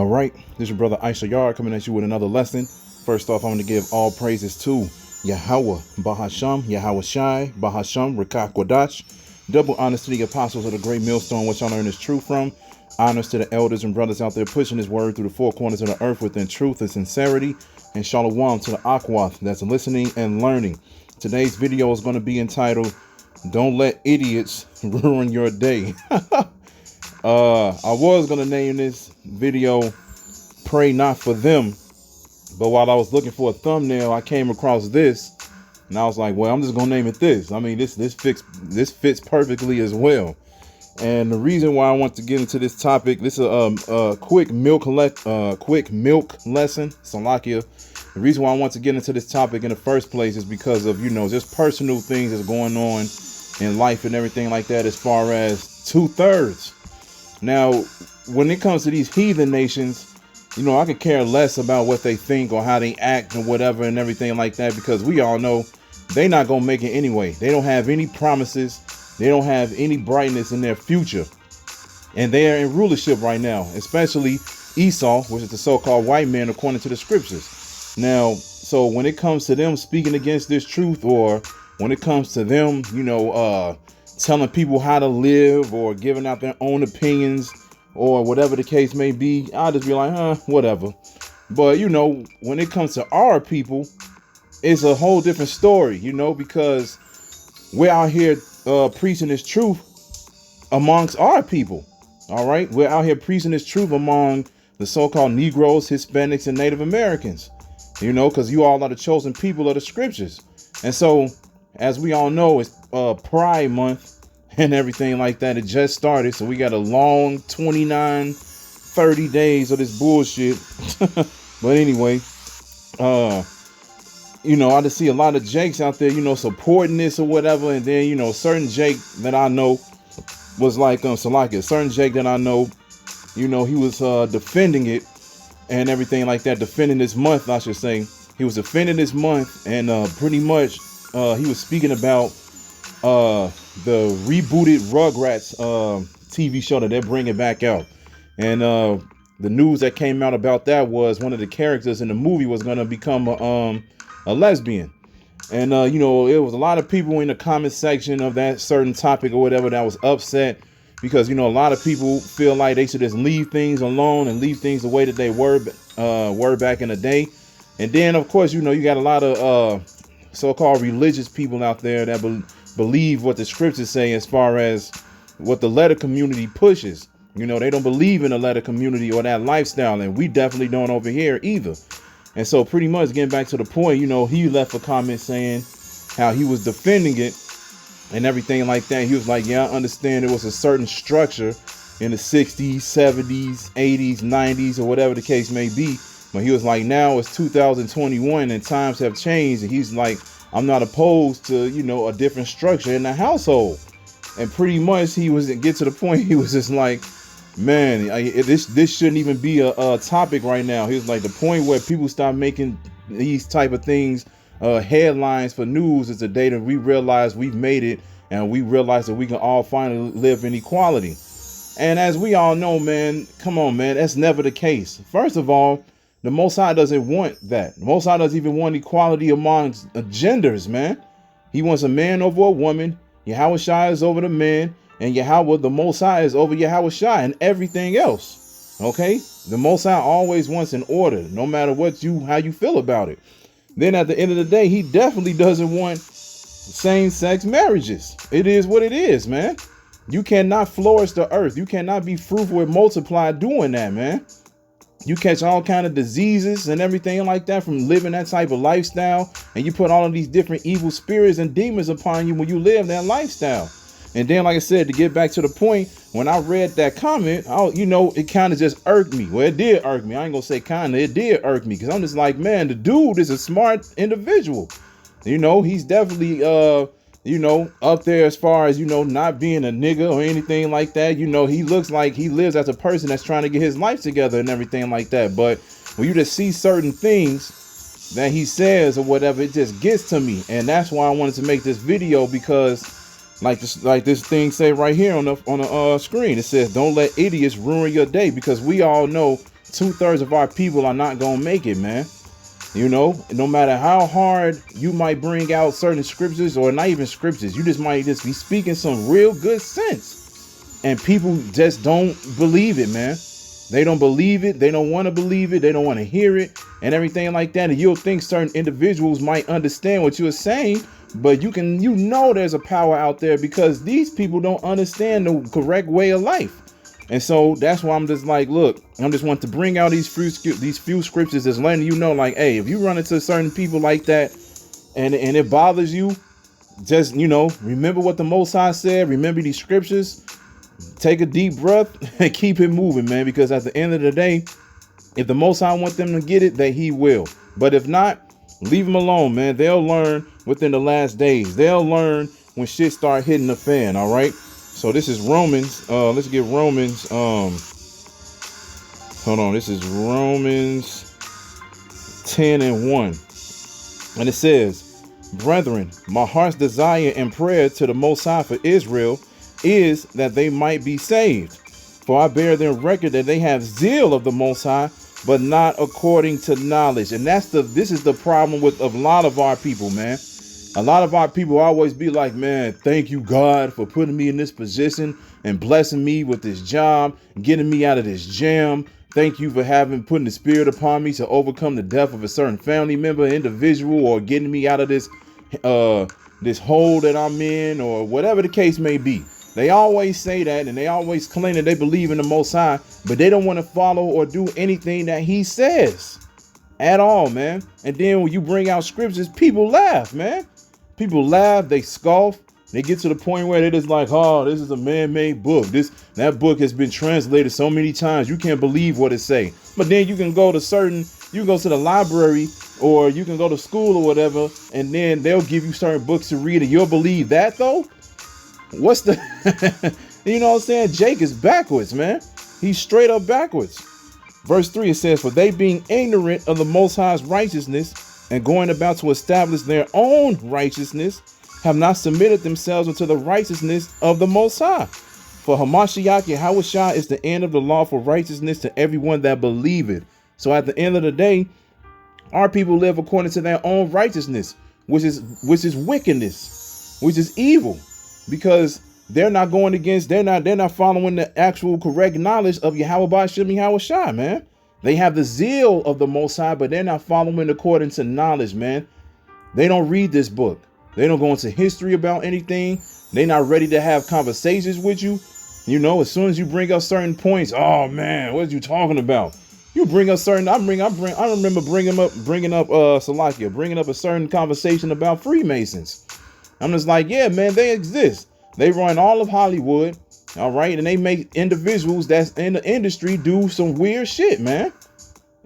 All right, this is your brother Issachar coming at you with another lesson. First off, I want to give all praises to Yahweh, Bahasham, Yahweh Shai, Bahasham, Rekah Kwadash. Double honors to the apostles of the great millstone, which I learned this truth from. Honors to the elders and brothers out there pushing his word through the four corners of the earth within truth and sincerity. And shalom to the Akwath that's listening and learning. Today's video is going to be entitled, Don't Let Idiots Ruin Your Day. I was going to name this video, Pray Not For Them. But while I was looking for a thumbnail, I came across this. And I was like, well, I'm just going to name it this. I mean, this fits perfectly as well. And the reason why I want to get into this topic, this is a quick milk lesson, Salakia. The reason why I want to get into this topic in the first place is because of, just personal things that's going on in life and everything like that, as far as 2/3. Now, when it comes to these heathen nations, I could care less about what they think or how they act and whatever and everything like that, because we all know they're not going to make it anyway. They don't have any promises. They don't have any brightness in their future. And they are in rulership right now, especially Esau, which is the so-called white man, according to the scriptures. Now, so when it comes to them speaking against this truth, or when it comes to them, telling people how to live or giving out their own opinions or whatever the case may be, I'll just be like, whatever. But, when it comes to our people, it's a whole different story, because we're out here preaching this truth amongst our people. All right. We're out here preaching this truth among the so-called Negroes, Hispanics, and Native Americans, because you all are the chosen people of the scriptures. And so, as we all know, it's Pride Month and everything like that. It just started. So we got a long 29, 30 days of this bullshit. But anyway, I just see a lot of Jakes out there, supporting this or whatever. And then, certain Jake that I know was like, Salakia, certain Jake that I know, he was defending it and everything like that. Defending this month, I should say. He was defending this month, and pretty much he was speaking about the rebooted Rugrats TV show that they're bringing back out. And the news that came out about that was one of the characters in the movie was going to become a lesbian. And, it was a lot of people in the comment section of that certain topic or whatever that was upset because, a lot of people feel like they should just leave things alone and leave things the way that they were back in the day. And then, of course, you got a lot of so-called religious people out there that believe what the scriptures say as far as what the letter community pushes. They don't believe in the letter community or that lifestyle, and we definitely don't over here either. And so pretty much getting back to the point, he left a comment saying how he was defending it and everything like that. He was like, yeah, I understand it was a certain structure in the 60s, 70s, 80s, 90s, or whatever the case may be. But he was like, now it's 2021 and times have changed. And he's like, I'm not opposed to, a different structure in the household. And pretty much he was get to the point. He was just like, man, this shouldn't even be a topic right now. He was like, the point where people start making these type of things headlines for news is the day that we realize we've made it, and we realize that we can all finally live in equality. And as we all know, man, come on, man, that's never the case. First of all, the Most High doesn't want that. The Most High doesn't even want equality amongst genders, man. He wants a man over a woman. Yahweh Shai is over the man. And Yahweh, the Most High, is over Yahweh Shai and everything else. Okay? The Most High always wants an order, no matter how you feel about it. Then at the end of the day, he definitely doesn't want same-sex marriages. It is what it is, man. You cannot flourish the earth. You cannot be fruitful and multiply doing that, man. You catch all kind of diseases and everything like that from living that type of lifestyle. And you put all of these different evil spirits and demons upon you when you live that lifestyle. And then, like I said, to get back to the point, when I read that comment, it kind of just irked me. Well, it did irk me. I ain't gonna say kind of, it did irk me, because I'm just like, man, the dude is a smart individual. He's definitely, up there as far as, not being a nigga or anything like that. He looks like he lives as a person that's trying to get his life together and everything like that. But when you just see certain things that he says or whatever, it just gets to me. And that's why I wanted to make this video, because like this thing say right here on the screen, it says, don't let idiots ruin your day, because we all know 2/3 of our people are not gonna make it, man. You know, no matter how hard you might bring out certain scriptures, or not even scriptures, you just might just be speaking some real good sense, and people just don't believe it, man. They don't believe it. They don't want to believe it. They don't want to hear it and everything like that. And you'll think certain individuals might understand what you're saying, but you know there's a power out there, because these people don't understand the correct way of life. And so that's why I'm just like, look, I'm just want to bring out these few scriptures that's letting you know, like, hey, if you run into certain people like that and it bothers you, just, you know, remember what the Most High said. Remember these scriptures. Take a deep breath and keep it moving, man, because at the end of the day, if the Most High want them to get it, then he will. But if not, leave them alone, man. They'll learn within the last days. They'll learn when shit start hitting the fan. All right. So this is Romans. Let's get Romans. Hold on. This is Romans 10:1. And it says, brethren, my heart's desire and prayer to the Most High for Israel is that they might be saved. For I bear them record that they have zeal of the Most High, but not according to knowledge. And this is the problem with a lot of our people, man. A lot of our people always be like, man, thank you, God, for putting me in this position and blessing me with this job, getting me out of this jam. Thank you for putting the spirit upon me to overcome the death of a certain family member, individual, or getting me out of this hole that I'm in, or whatever the case may be. They always say that, and they always claim that they believe in the Most High, but they don't want to follow or do anything that he says at all, man. And then when you bring out scriptures, people laugh, man. People laugh, they scoff. They get to the point where they're just like, oh, this is a man-made book. That book has been translated so many times, you can't believe what it say. But then you can go to the library, or you can go to school or whatever, and then they'll give you certain books to read, and you'll believe that though? What's the, you know what I'm saying? Jake is backwards, man. He's straight up backwards. Verse 3, it says, for they being ignorant of the Most High's righteousness and going about to establish their own righteousness, have not submitted themselves unto the righteousness of the Most High. For Hamashiach Yahushua is the end of the law for righteousness to everyone that believeth. So at the end of the day, our people live according to their own righteousness, which is wickedness, which is evil, because they're not going against, they're not following the actual correct knowledge of Yahweh Ba'ashem Yahushua, man. They have the zeal of the Most High, but they're not following according to knowledge, man. They don't read this book. They don't go into history about anything. They're not ready to have conversations with you. You know, as soon as you bring up certain points, oh man, what are you talking about? You bring up certain, I remember bringing up Salakia, bringing up a certain conversation about Freemasons. I'm just like, yeah, man, they exist. They run all of Hollywood. All right. And they make individuals that's in the industry do some weird shit, man.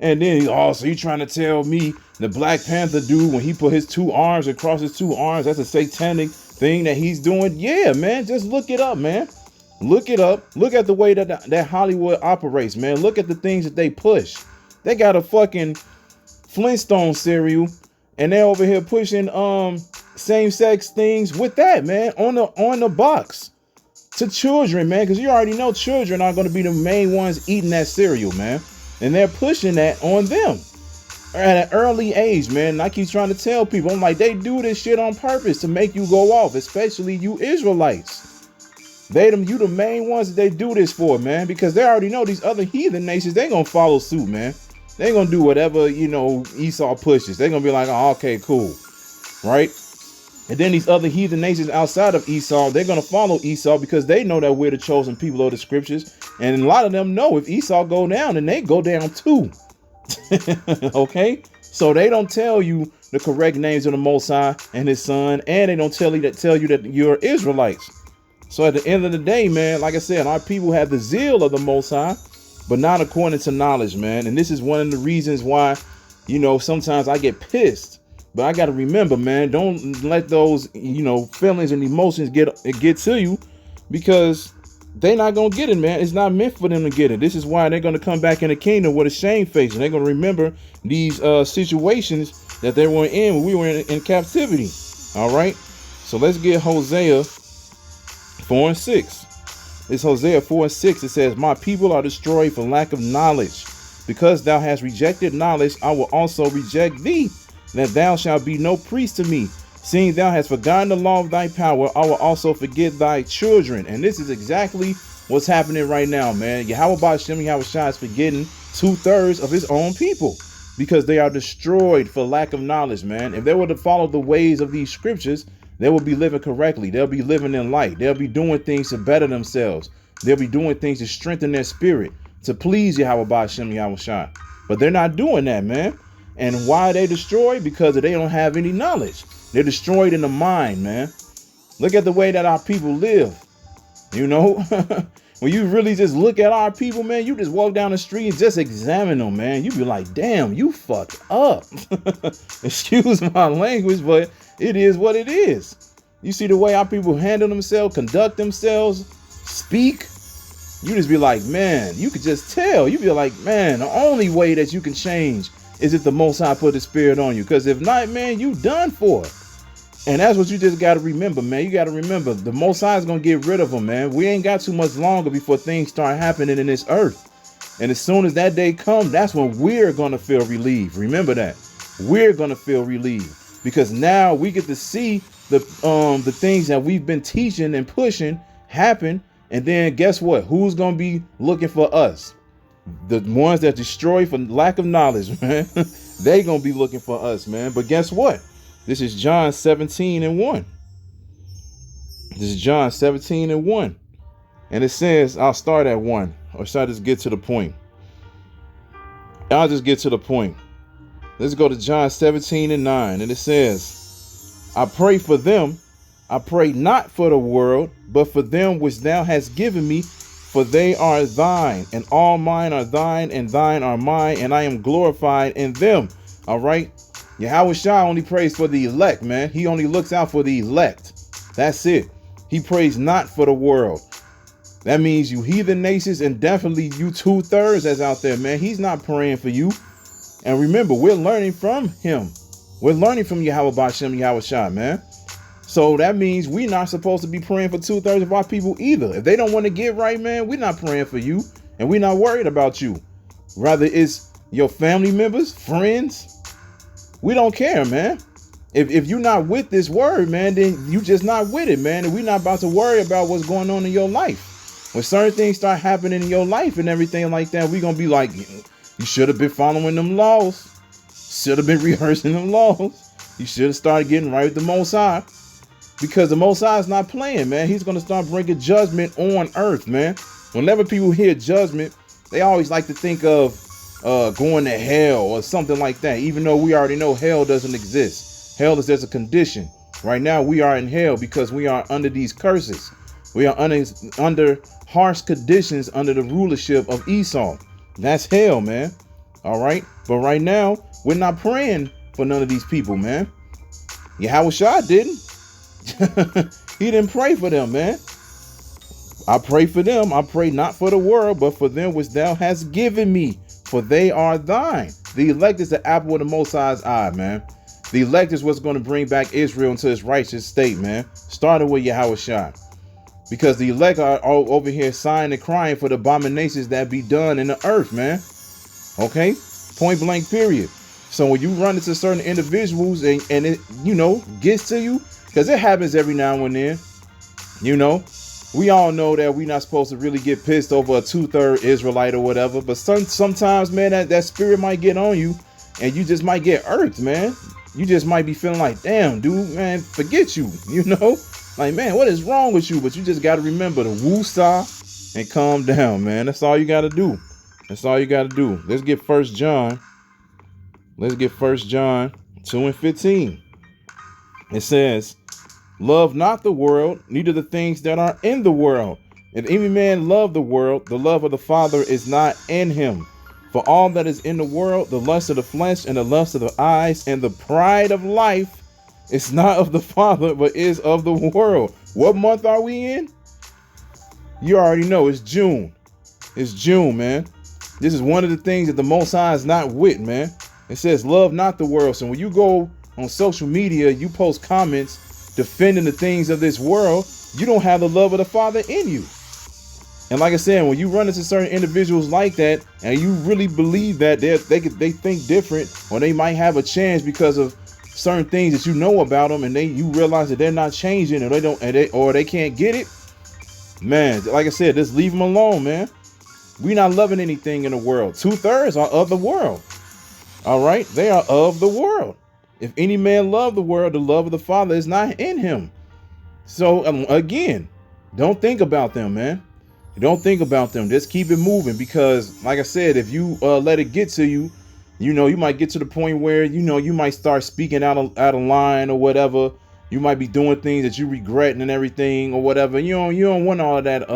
And then, so you trying to tell me the Black Panther dude, when he put his two arms across his two arms, that's a satanic thing that he's doing? Yeah, man. Just look it up, man. Look it up. Look at the way that Hollywood operates, man. Look at the things that they push. They got a fucking Flintstone cereal, and they're over here pushing same-sex things with that, man, on the box to children, man, because you already know children are going to be the main ones eating that cereal, man, and they're pushing that on them at an early age, man. And I keep trying to tell people, I'm like, they do this shit on purpose to make you go off, especially you Israelites. You the main ones that they do this for, man, because they already know these other heathen nations, they gonna follow suit, man. They gonna do whatever, Esau pushes. They gonna be like, oh, okay, cool, right? And then these other heathen nations outside of Esau, they're going to follow Esau because they know that we're the chosen people of the scriptures. And a lot of them know if Esau go down, then they go down too. Okay. So they don't tell you the correct names of the Most High and his son. And they don't tell you that you're Israelites. So at the end of the day, man, like I said, our people have the zeal of the Most High, but not according to knowledge, man. And this is one of the reasons why, sometimes I get pissed. But I got to remember, man, don't let those, feelings and emotions get to you, because they're not going to get it, man. It's not meant for them to get it. This is why they're going to come back in the kingdom with a shame face. And they're going to remember these situations that they were in when we were in captivity. All right. So let's get Hosea 4:6. It's Hosea 4:6. It says, my people are destroyed for lack of knowledge. Because thou hast rejected knowledge, I will also reject thee, that thou shalt be no priest to me. Seeing thou hast forgotten the law of thy power, I will also forget thy children. And this is exactly what's happening right now, man. Yahweh Ba'Shem Yahushua is forgetting 2/3 of his own people because they are destroyed for lack of knowledge, man. If they were to follow the ways of these scriptures, they will be living correctly. They'll be living in light. They'll be doing things to better themselves. They'll be doing things to strengthen their spirit, to please Yahweh Ba'Shem Yahushua. But they're not doing that, man. And why are they destroyed? Because they don't have any knowledge. They're destroyed in the mind, man. Look at the way that our people live. You know, when you really just look at our people, man, you just walk down the street and just examine them, man. You be like, damn, you fucked up. Excuse my language, but it is what it is. You see the way our people handle themselves, conduct themselves, speak. You just be like, man, you could just tell. You be like, man, the only way that you can change is if the Most High put the Spirit on you. Because if not, man, you done for. And that's what you just got to remember, man. You got to remember the Most High is going to get rid of them, man. We ain't got too much longer before things start happening in this earth. And as soon as that day comes, that's when we're going to feel relieved. Remember that. We're going to feel relieved because now we get to see the things that we've been teaching and pushing happen. And then guess what? Who's going to be looking for us? The ones that destroy for lack of knowledge, man. They going to be looking for us, man. But guess what? This is John 17:1. This is John 17:1. And it says, I'll start at 1. Or should I just get to the point? I'll just get to the point. Let's go to John 17:9. And it says, I pray for them. I pray not for the world, but for them which thou hast given me, for they are thine, and all mine are thine, and thine are mine, and I am glorified in them. All right. Yahweh Shai only prays for the elect, man. He only looks out for the elect. That's it. He prays not for the world. That means you heathen nations and definitely you 2/3 that's out there, man. He's not praying for you. And remember, we're learning from him. We're learning from Yahweh Ba'Shem Yahweh Shai, man. So that means we're not supposed to be praying for 2/3 of our people either. If they don't want to get right, man, we're not praying for you. And we're not worried about you. Rather, it's your family members, friends. We don't care, man. If you're not with this word, man, then you just not with it, man. And we're not about to worry about what's going on in your life. When certain things start happening in your life and everything like that, we're going to be like, you should have been following them laws. Should have been rehearsing them laws. You should have started getting right with the Most High. Because the Most High is not playing, man. He's going to start bringing judgment on earth, man. Whenever people hear judgment, they always like to think of going to hell or something like that, even though we already know hell doesn't exist. Hell is just a condition. Right now we are in hell because we are under these curses. We are under harsh conditions under the rulership of Esau. That's hell, man. All right. But right now we're not praying for none of these people, man. Yahweh Shai didn't. He didn't pray for them, man. I pray for them. I pray not for the world, but for them which thou hast given me. For they are thine. The elect is the apple of the Most High's eye, man. The elect is what's going to bring back Israel into its righteous state, man. Starting with Yahweh Shai. Because the elect are all over here sighing and crying for the abominations that be done in the earth, man. Okay? Point blank, period. So when you run into certain individuals and it, you know, gets to you, because it happens every now and then, you know. We all know that we're not supposed to really get pissed over a 2/3 Israelite or whatever. But sometimes, man, that spirit might get on you and you just might get irked, man. You just might be feeling like, damn, dude, man, forget you, you know? Like, man, what is wrong with you? But you just got to remember to woo-saw and calm down, man. That's all you got to do. That's all you got to do. Let's get 1 John. Let's get 1 John 2:15. It says, love not the world, neither the things that are in the world. If any man love the world, the love of the Father is not in him. For all that is in the world, the lust of the flesh and the lust of the eyes and the pride of life, is not of the Father, but is of the world. What month are we in? You already know, it's June. It's June, man. This is one of the things that the Most High is not with, man. It says, love not the world. So when you go on social media, you post comments defending the things of this world, you don't have the love of the Father in you. And like I said, when you run into certain individuals like that, and you really believe that they think different, or they might have a chance because of certain things that you know about them, and you realize that they're not changing, or they can't get it, man. Like I said, just leave them alone, man. We're not loving anything in the world. 2/3 are of the world. All right, they are of the world. If any man love the world, the love of the Father is not in him. So again, don't think about them, man. Don't think about them. Just keep it moving, because like I said, if you let it get to you, you might get to the point where, you might start speaking out of line or whatever. You might be doing things that you regret and everything or whatever. You don't want all of that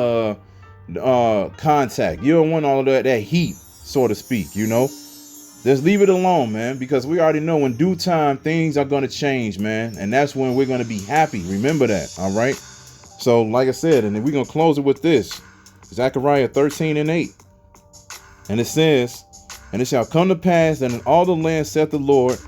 contact. You don't want all of that heat, so to speak, Just leave it alone, man, because we already know in due time things are going to change, man. And that's when we're going to be happy. Remember that. All right. So like I said, and then we're going to close it with this. Zechariah 13:8. And it says, and it shall come to pass that in all the land, saith the Lord,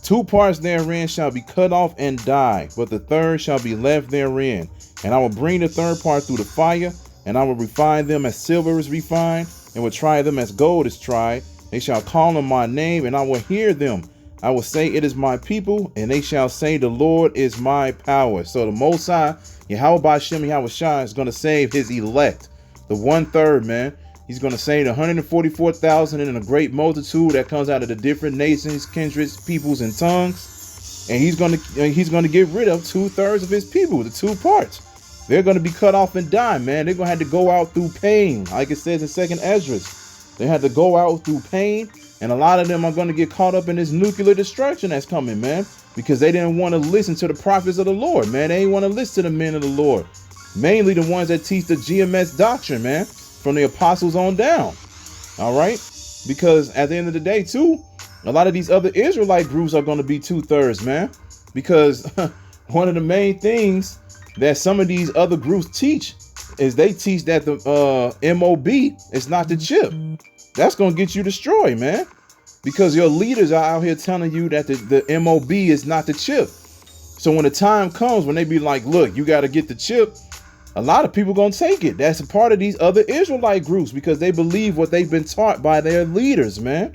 2 parts therein shall be cut off and die, but the third shall be left therein. And I will bring the third part through the fire, and I will refine them as silver is refined, and will try them as gold is tried. They shall call on my name, and I will hear them. I will say, it is my people, and they shall say, the Lord is my power. So the Most High, Yahweh Ba'Shem Yahushua, is going to save his elect. The 1/3, man. He's going to save the 144,000 in a great multitude that comes out of the different nations, kindreds, peoples, and tongues. And he's going to get rid of 2/3 of his people, the 2 parts. They're going to be cut off and die, man. They're going to have to go out through pain, like it says in 2nd Ezra. They had to go out through pain, and a lot of them are going to get caught up in this nuclear destruction that's coming, man, because they didn't want to listen to the prophets of the Lord, man. They didn't want to listen to the men of the Lord, mainly the ones that teach the GMS doctrine, man, from the apostles on down. All right, because at the end of the day, too, a lot of these other Israelite groups are going to be 2/3, man, because one of the main things that some of these other groups teach is they teach that the MOB is not the chip. That's going to get you destroyed, man, because your leaders are out here telling you that the MOB is not the chip. So when the time comes when they be like, look, you got to get the chip, a lot of people going to take it. That's a part of these other Israelite groups, because they believe what they've been taught by their leaders, man.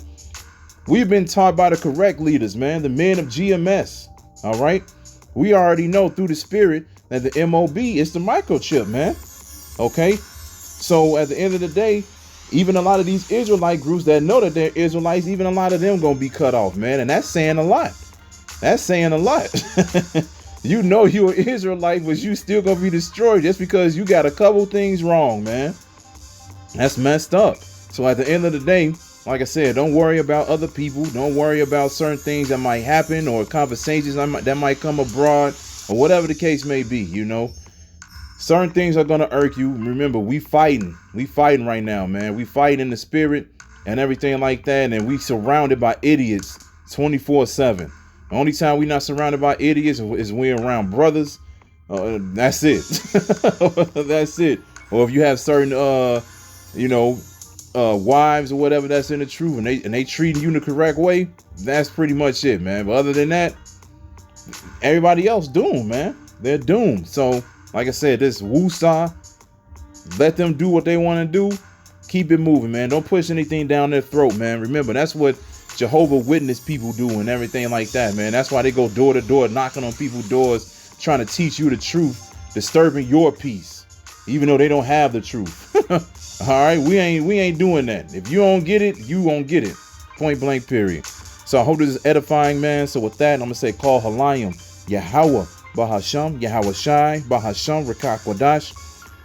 We've been taught by the correct leaders, man, the men of GMS. All right. We already know through the spirit that the MOB is the microchip, man. OK, so at the end of the day, even a lot of these Israelite groups that know that they're Israelites, even a lot of them going to be cut off, man. And that's saying a lot. That's saying a lot. You're an Israelite, but you still going to be destroyed just because you got a couple things wrong, man. That's messed up. So at the end of the day, like I said, don't worry about other people. Don't worry about certain things that might happen, or conversations that might come abroad, or whatever the case may be, Certain things are going to irk you. Remember, we fighting. We fighting right now, man. We fighting in the spirit and everything like that. And we surrounded by idiots 24/7. The only time we not surrounded by idiots is when we're around brothers. That's it. That's it. Or if you have certain, wives or whatever that's in the truth, and they treating you in the correct way, that's pretty much it, man. But other than that, everybody else doomed, man. They're doomed. So, like I said, this woosah, let them do what they want to do. Keep it moving, man. Don't push anything down their throat, man. Remember, that's what Jehovah Witness people do and everything like that, man. That's why they go door to door, knocking on people's doors, trying to teach you the truth, disturbing your peace, even though they don't have the truth. All right, we ain't doing that. If you don't get it, you won't get it. Point blank, period. So I hope this is edifying, man. So with that, I'm gonna say, call Halayim, Yahweh, Bahasham, Yahweh Shai, Bahasham, Rakak Wadash.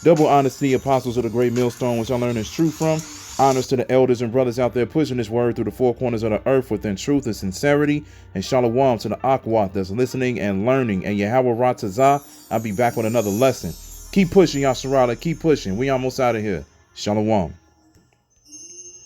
Double honors to the apostles of the great millstone, which I learned is true from. Honors to the elders and brothers out there pushing this word through the 4 corners of the earth within truth and sincerity. And shalom to the Akwat that's listening and learning. And Yahweh Ratazah, I'll be back with another lesson. Keep pushing, Yasharala. Keep pushing. We almost out of here. Shalom.